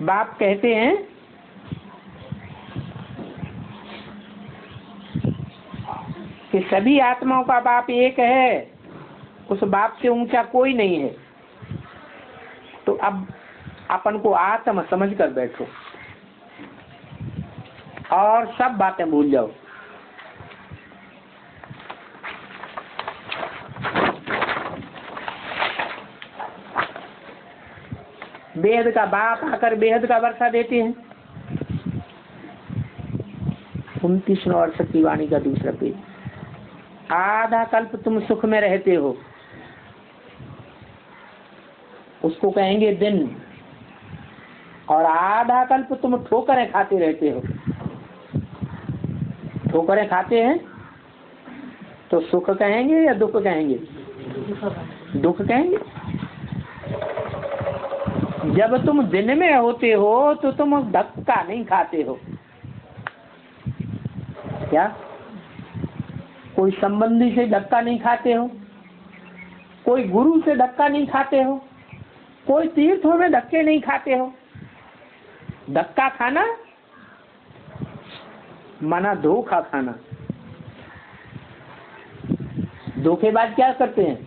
बाप कहते हैं कि सभी आत्माओं का बाप एक है, उस बाप से ऊंचा कोई नहीं है। तो अब अपन को आत्म समझ कर बैठो और सब बातें भूल जाओ। बेहद का बाप आकर बेहद का वर्षा देते हैं। 29 और 68 वाणी का दूसरा पेज। आधा कल्प तुम सुख में रहते हो, उसको कहेंगे दिन, और आधा कल्प तुम ठोकरें खाते रहते हो। ठोकरें खाते हैं तो सुख कहेंगे या दुख कहेंगे? दुख कहेंगे। जब तुम दिन में होते हो तो तुम धक्का नहीं खाते हो। क्या कोई संबंधी से धक्का नहीं खाते हो, कोई गुरु से धक्का नहीं खाते हो, कोई तीर्थों में धक्के नहीं खाते हो। धक्का खाना माना धोखा खाना। धोखेबाज क्या करते हैं?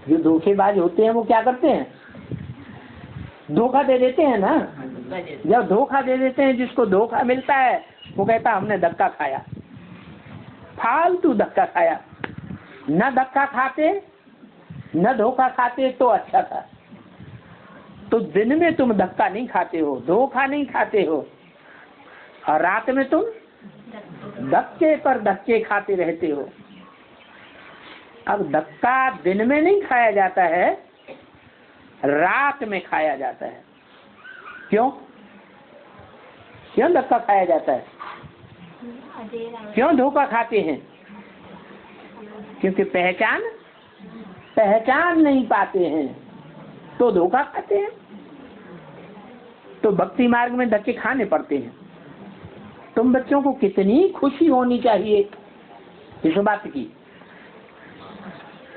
जो धोखेबाज होते हैं वो क्या करते हैं? धोखा दे देते हैं ना। जब धोखा दे देते हैं, जिसको धोखा मिलता है वो कहता हमने धक्का खाया, फालतू धक्का खाया। न धक्का खाते न धोखा खाते तो अच्छा था। तो दिन में तुम धक्का नहीं खाते हो, धोखा नहीं खाते हो, और रात में तुम धक्के पर धक्के खाते रहते हो। अब धक्का दिन में नहीं खाया जाता है, रात में खाया जाता है। क्यों? क्यों धक्का खाया जाता है? क्यों धोखा खाते हैं? क्योंकि पहचान नहीं पाते हैं तो धोखा खाते हैं। तो भक्ति मार्ग में धक्के खाने पड़ते हैं। तुम बच्चों को कितनी खुशी होनी चाहिए इस बात की।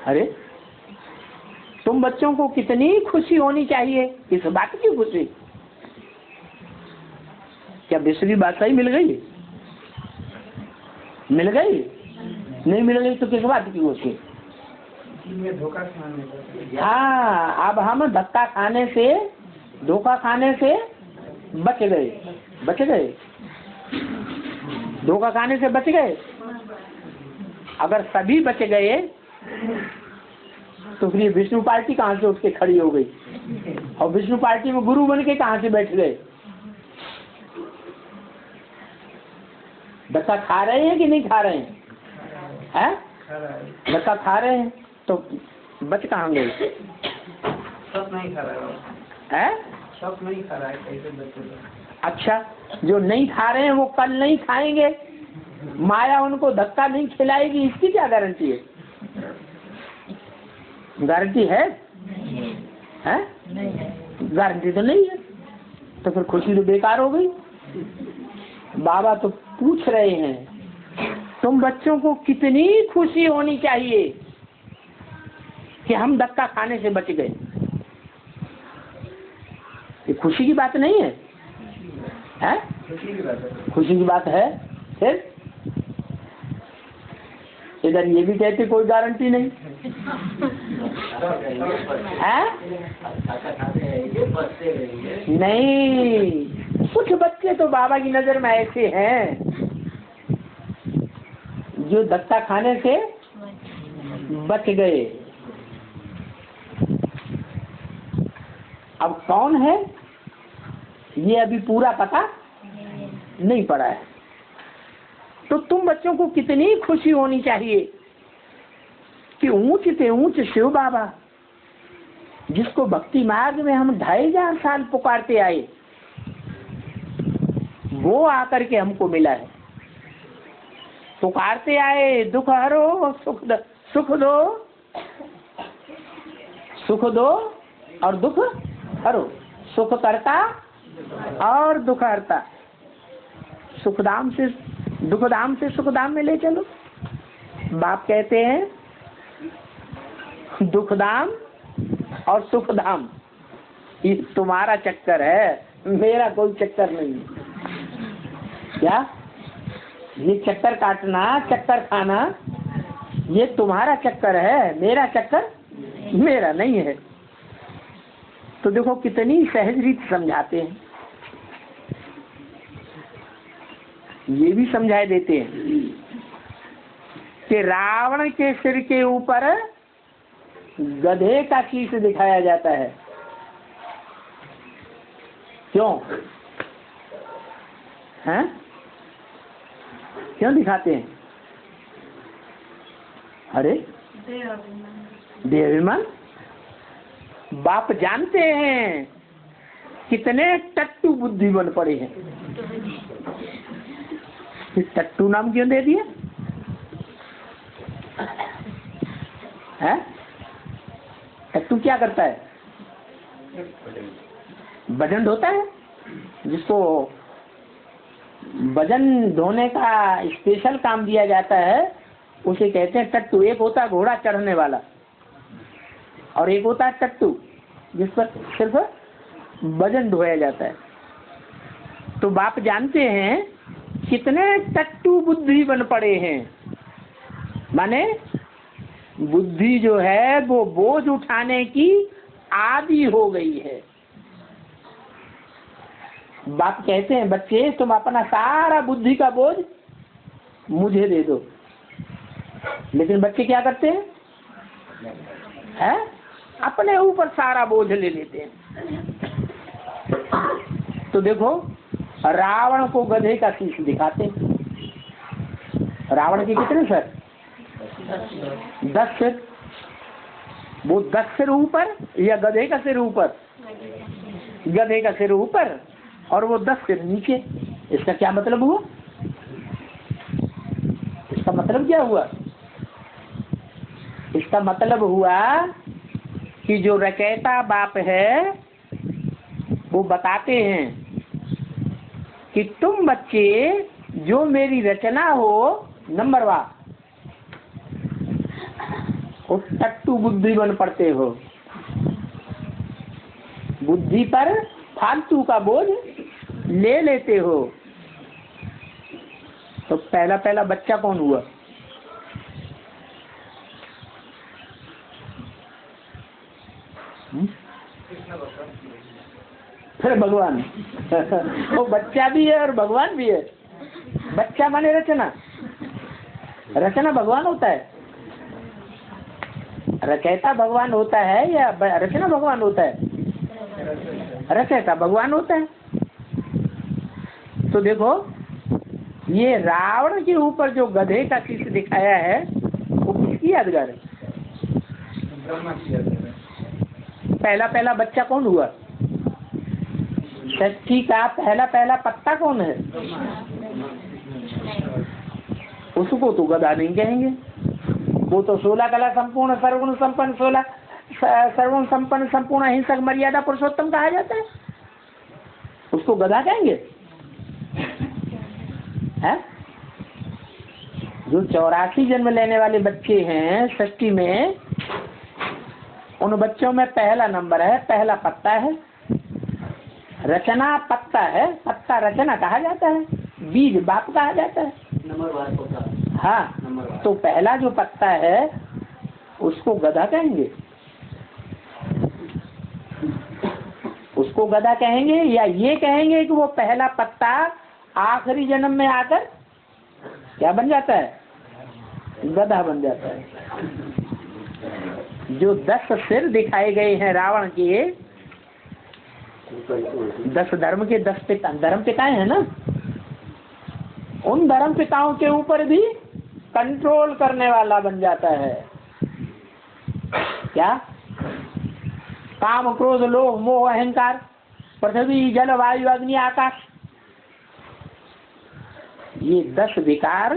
अरे तुम बच्चों को कितनी खुशी होनी चाहिए इस बात की खुशी। क्या दूसरी बात सही मिल गई? मिल गई? नहीं मिल गई तो किस बात की खुशी? हाँ, अब हम धक्का खाने से धोखा खाने से बच गए। धोखा खाने से बच गए। अगर सभी बच गए तो फिर विष्णु पार्टी कहाँ से उठ के खड़ी हो गई, और विष्णु पार्टी में गुरु बन के कहाँ से बैठ गए? धक्का खा रहे हैं कि नहीं खा रहे हैं? हैं? धक्का खा रहे हैं तो बच कहाँ गए? सब नहीं खा रहा है। सब नहीं खा रहा है, कैसे बचेगा? अच्छा, जो नहीं खा रहे हैं वो कल नहीं खाएंगे, माया उनको धक्का नहीं खिलाएगी, इसकी क्या गारंटी है? गारंटी है? हैं? गारंटी तो नहीं है। तो फिर खुशी तो बेकार हो गई। बाबा तो पूछ रहे हैं तुम बच्चों को कितनी खुशी होनी चाहिए कि हम धक्का खाने से बच गए। ये खुशी की बात नहीं है, हैं? खुशी की बात है। फिर इधर ये भी कहते कोई गारंटी नहीं है। नहीं, कुछ बच्चे तो बाबा की नजर में ऐसे हैं जो धक्का खाने से बच गए। अब कौन है ये अभी पूरा पता नहीं पड़ा है। तो तुम बच्चों को कितनी खुशी होनी चाहिए कि ऊंच से ऊंच शिव बाबा, जिसको भक्ति मार्ग में हम 2500 साल पुकारते आए, वो आकर के हमको मिला है। पुकारते आए दुख हरो सुख दो और दुख हरो, सुख करता और दुख हरता। सुखधाम से दुखधाम से सुखधाम में ले चलो। बाप कहते हैं दुखधाम और सुखधाम ये तुम्हारा चक्कर है, मेरा कोई चक्कर नहीं। क्या ये चक्कर काटना, चक्कर खाना, ये तुम्हारा चक्कर है, मेरा चक्कर मेरा नहीं है। तो देखो कितनी सहज रीत समझाते हैं। ये भी समझाए देते हैं कि रावण के सिर के ऊपर गधे का शीश दिखाया जाता है? क्यों? हैं? क्यों दिखाते हैं? अरे देवाभिमान। बाप जानते हैं कितने टट्टू बुद्धि बन पड़े हैं। टट्टू नाम क्यों दे दिया है? टट्टू क्या करता है? वजन ढोता है। जिसको वजन ढोने का स्पेशल काम दिया जाता है उसे कहते हैं टट्टू। एक होता है घोड़ा चढ़ने वाला और एक होता है टट्टू जिस पर सिर्फ वजन ढोया जाता है। तो बाप जानते हैं कितने टट्टू बुद्धि बन पड़े हैं। माने बुद्धि जो है वो बोझ उठाने की आदी हो गई है। बाप कहते हैं बच्चे तुम अपना सारा बुद्धि का बोझ मुझे दे दो। लेकिन बच्चे क्या करते हैं? अपने ऊपर सारा बोझ ले लेते हैं। तो देखो रावण को गधे का शीश दिखाते। रावण के कितने सर? 10 सिर। वो 10 सिर ऊपर या गधे का सिर ऊपर? गधे का सिर ऊपर और वो 10 सिर नीचे। इसका क्या मतलब हुआ? इसका मतलब क्या हुआ? इसका मतलब हुआ कि जो रचयिता बाप है वो बताते हैं कि तुम बच्चे जो मेरी रचना हो नंबर 1 वो टट्टू बुद्धि बन पड़ते हो। बुद्धि पर फालतू का बोझ ले लेते हो। तो पहला बच्चा कौन हुआ? फिर भगवान। वो बच्चा भी है और भगवान भी है। बच्चा माने रचना। रचना भगवान होता है? रचयिता भगवान होता है या रचना भगवान होता है? रचयिता भगवान होता है। तो देखो ये रावण के ऊपर जो गधे का शीश दिखाया है वो किसकी यादगार है? पहला बच्चा कौन हुआ? षष्ठी का पहला पत्ता कौन है? उसको तो गधा नहीं कहेंगे। वो तो 16 कला संपूर्ण सर्वगुण संपन्न 16 सर्वगुण संपन्न संपूर्ण अहिंसक मर्यादा पुरुषोत्तम कहा जाता है। उसको गधा कहेंगे? है? जो 84 जन्म लेने वाले बच्चे हैं षष्ठी में, उन बच्चों में पहला नंबर है, पहला पत्ता है। रचना पत्ता है, पत्ता रचना कहा जाता है, बीज बाप कहा जाता है। हाँ, तो पहला जो पत्ता है उसको गधा कहेंगे? उसको गधा कहेंगे या ये कहेंगे कि वो पहला पत्ता आखिरी जन्म में आकर क्या बन जाता है? गधा बन जाता है। जो 10 सिर दिखाए गए हैं रावण के, 10 धर्म के 10 पिता, धर्म पिताएं हैं ना, उन धर्म पिताओं के ऊपर भी कंट्रोल करने वाला बन जाता है। क्या? काम क्रोध लोभ मोह अहंकार, पृथ्वी जल वायु अग्नि आकाश, ये 10 विकार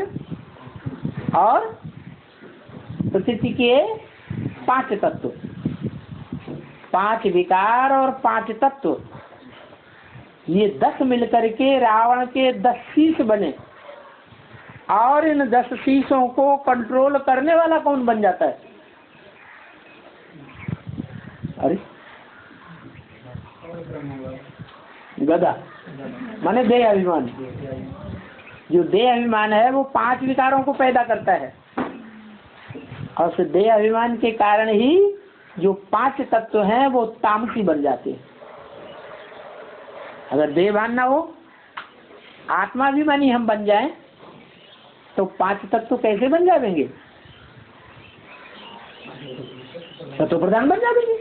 और प्रकृति के 5 तत्व, 5 विकार और 5 तत्व, ये 10 मिलकर के रावण के 10 शीश बने। और इन 10 शीशों को कंट्रोल करने वाला कौन बन जाता है? अरे गधा माने देह अभिमान। जो देह अभिमान है वो 5 विकारों को पैदा करता है और उस देह अभिमान के कारण ही जो 5 तत्व हैं वो तामसी बन जाते हैं। अगर देहभान ना हो, आत्माभिमानी हम बन जाएं तो 5 तत्व कैसे बन जाएंगे? सतो प्रधान बन जाएगी।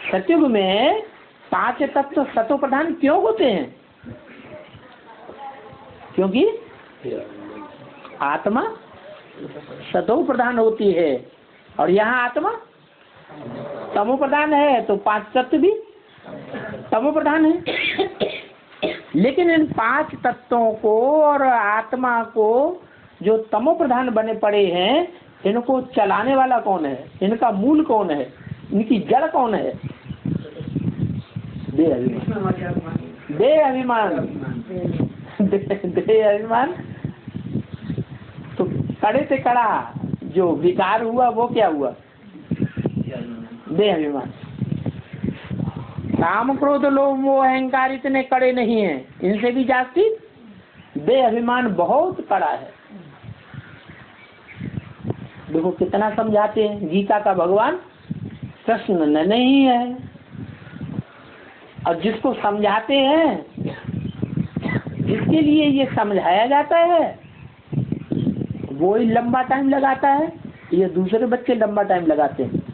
सतयुग में 5 तत्व सतो प्रधान क्यों होते हैं? क्योंकि आत्मा सतो प्रधान होती है और यहाँ आत्मा तमो प्रधान है, तो 5 तत्व भी तमो प्रधान है। लेकिन इन 5 तत्वों को और आत्मा को जो तमो प्रधान बने पड़े हैं, इनको चलाने वाला कौन है? इनका मूल कौन है? इनकी जड़ कौन है? देह अभिमान। देह अभिमान। देह अभिमान। तो कड़े से कड़ा जो विकार हुआ वो क्या हुआ? देह अभिमान। काम क्रोध लोभ मोह अहंकार इतने कड़े नहीं हैं, इनसे भी जास्ती देह अभिमान बहुत कड़ा है। देखो कितना समझाते हैं, गीता का भगवान कृष्ण नहीं है, और जिसको समझाते हैं, जिसके लिए ये समझाया जाता है, वो ही लंबा टाइम लगाता है, ये दूसरे बच्चे लंबा टाइम लगाते हैं।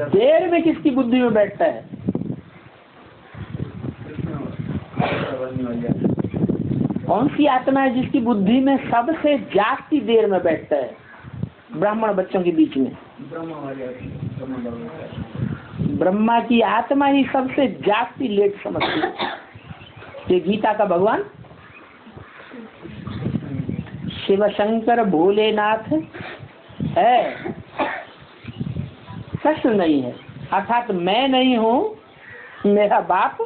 देर में किसकी बुद्धि में बैठता है? कौन सी आत्मा है जिसकी बुद्धि में सबसे जास्ती देर में बैठता है? ब्राह्मण बच्चों के बीच में ब्रह्मा की आत्मा ही सबसे जास्ती लेट समझती है। ये गीता का भगवान शिव शंकर भोलेनाथ है, कृष्ण नहीं है। अर्थात मैं नहीं हूँ, मेरा बाप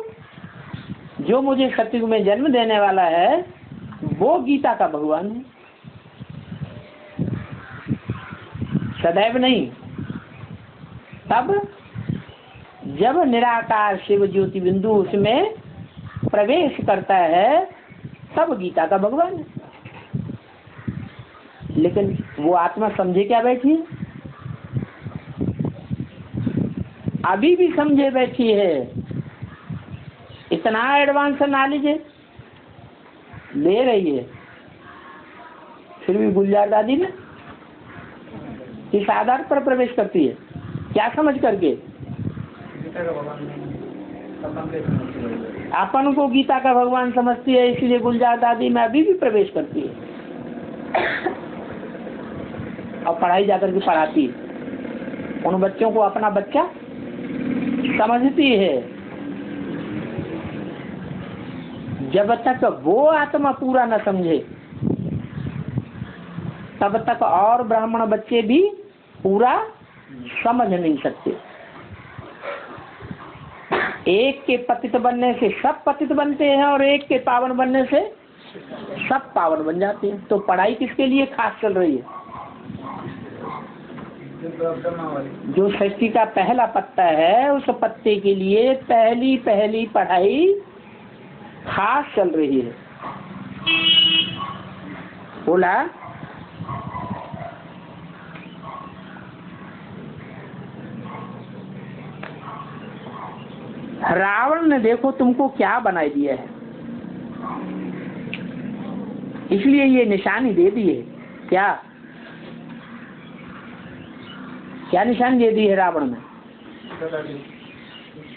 जो मुझे सतयुग में जन्म देने वाला है वो गीता का भगवान है, सदैव नहीं। तब जब निराकार शिव ज्योति बिंदु उसमें प्रवेश करता है तब गीता का भगवान है। लेकिन वो आत्मा समझे क्या बैठी है? अभी भी समझे बैठी है। इतना एडवांस नॉलेज ले रही है, फिर भी गुलजार दादी ने इस आधार पर प्रवेश करती है। क्या समझ करके? अपन को गीता का भगवान समझती है, इसलिए गुलजार दादी में अभी भी प्रवेश करती है और पढ़ाई जाकर के पढ़ाती है। उन बच्चों को अपना बच्चा समझती है। जब तक वो आत्मा पूरा न समझे तब तक और ब्राह्मण बच्चे भी पूरा समझ नहीं सकते। एक के पतित बनने से सब पतित बनते हैं और एक के पावन बनने से सब पावन बन जाते हैं। तो पढ़ाई किसके लिए खास चल रही है? जो सृष्टि का पहला पत्ता है उस पत्ते के लिए पहली पढ़ाई खास चल रही है। बोला रावण ने देखो तुमको क्या बनाई दिया है, इसलिए ये निशानी दे दी है। क्या क्या निशानी दे दी है रावण ने?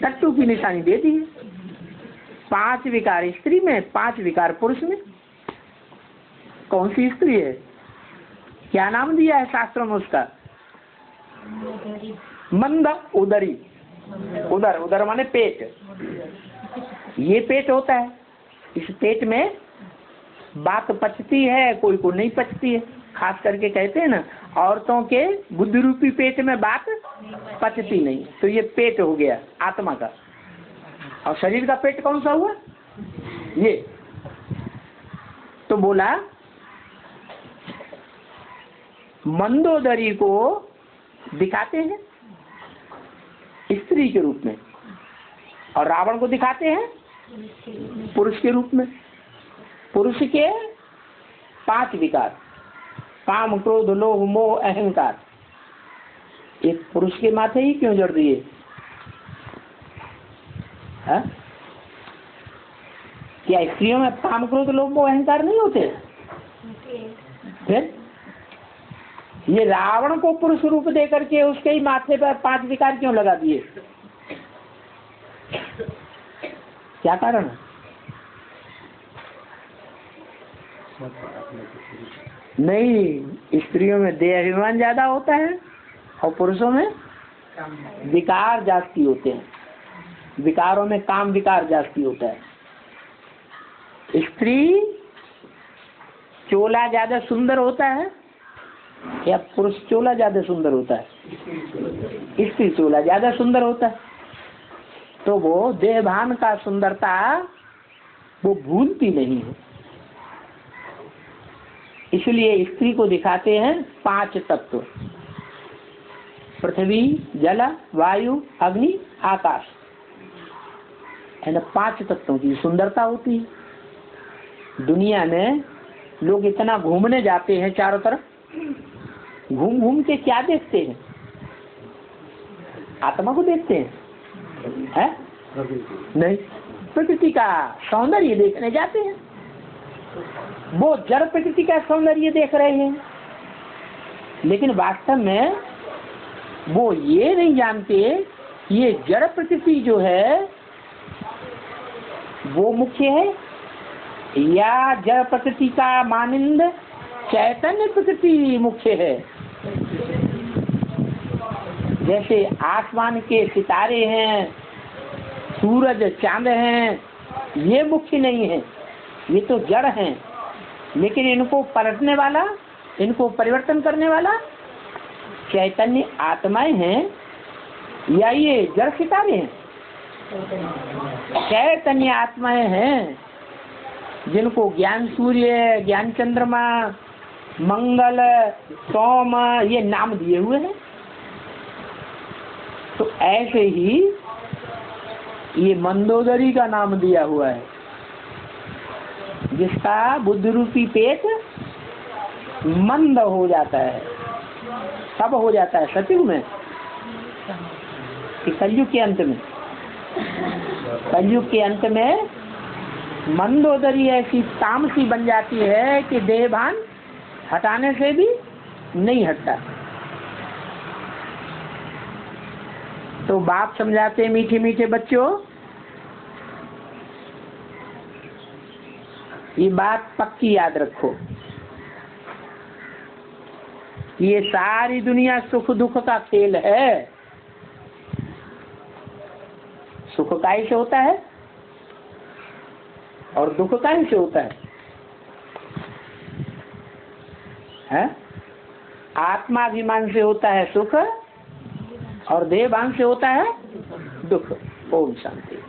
टट्टू की निशानी दे दी है। 5 विकार स्त्री में, 5 विकार पुरुष में। कौन सी स्त्री है? क्या नाम दिया है शास्त्रों में उसका? मंद उदरी। उदर, उदर माने पेट। ये पेट होता है, इस पेट में बात पचती है, कोई को नहीं पचती है। खास करके कहते हैं ना, औरतों के बुद्धि रूपी पेट में बात पचती नहीं। तो ये पेट हो गया आत्मा का। और शरीर का पेट कौन सा हुआ? ये। तो बोला मंदोदरी को दिखाते हैं स्त्री के रूप में और रावण को दिखाते हैं पुरुष के रूप में। पुरुष के 5 विकार, काम क्रोध लोभ मोह अहंकार, एक पुरुष के माथे ही क्यों जड़ दिए? क्या स्त्रियों में काम क्रोध लोभ मोह अहंकार नहीं होते? फिर ये रावण को पुरुष रूप दे करके उसके ही माथे पर 5 विकार क्यों लगा दिए? क्या कारण है? नहीं, स्त्रियों में देह अभिमान ज्यादा होता है और पुरुषों में विकार जास्ती होते हैं। विकारों में काम विकार जास्ती होता है। स्त्री चोला ज्यादा सुंदर होता है या पुरुष चोला ज्यादा सुंदर होता है? स्त्री चोला ज्यादा सुंदर होता है। तो वो देहभान का सुंदरता वो भूलती नहीं है। इसलिए स्त्री को दिखाते हैं 5 तत्व, पृथ्वी, जल, वायु, अग्नि, आकाश। है ना, 5 तत्वों की सुंदरता होती है। दुनिया में लोग इतना घूमने जाते हैं चारों तरफ, घूम घूम के क्या देखते हैं? आत्मा को देखते हैं, नहीं, प्रकृति का सौंदर्य देखने जाते हैं। वो जड़ प्रकृति का सौंदर्य देख रहे हैं, लेकिन वास्तव में वो ये नहीं जानते ये जड़ प्रकृति जो है वो मुख्य है या जड़ प्रकृति का मानिंद चैतन्य प्रकृति मुख्य है। जैसे आसमान के सितारे हैं, सूरज चांद हैं, ये मुख्य नहीं है, ये तो जड़ हैं, लेकिन इनको पलटने वाला, इनको परिवर्तन करने वाला चैतन्य आत्माएं हैं या ये जड़ सितारे हैं? चैतन्य आत्माएं हैं जिनको ज्ञान सूर्य, ज्ञान चंद्रमा, मंगल, सोम ये नाम दिए हुए हैं। तो ऐसे ही ये मंदोदरी का नाम दिया हुआ है, जिसका बुद्ध रूपी पेट मंद हो जाता है। कब हो जाता है? सतयुग में कि कलयुग के अंत में? कलयुग के अंत में मंदोदरी ऐसी तामसी बन जाती है कि देहभान हटाने से भी नहीं हटता। तो बाप समझाते मीठे मीठे बच्चों, ये बात पक्की याद रखो, ये सारी दुनिया सुख दुख का खेल है। सुख काय से होता है और दुख काय से होता है? आत्माभिमान से होता है सुख और देहभान से होता है दुख। ओम शांति।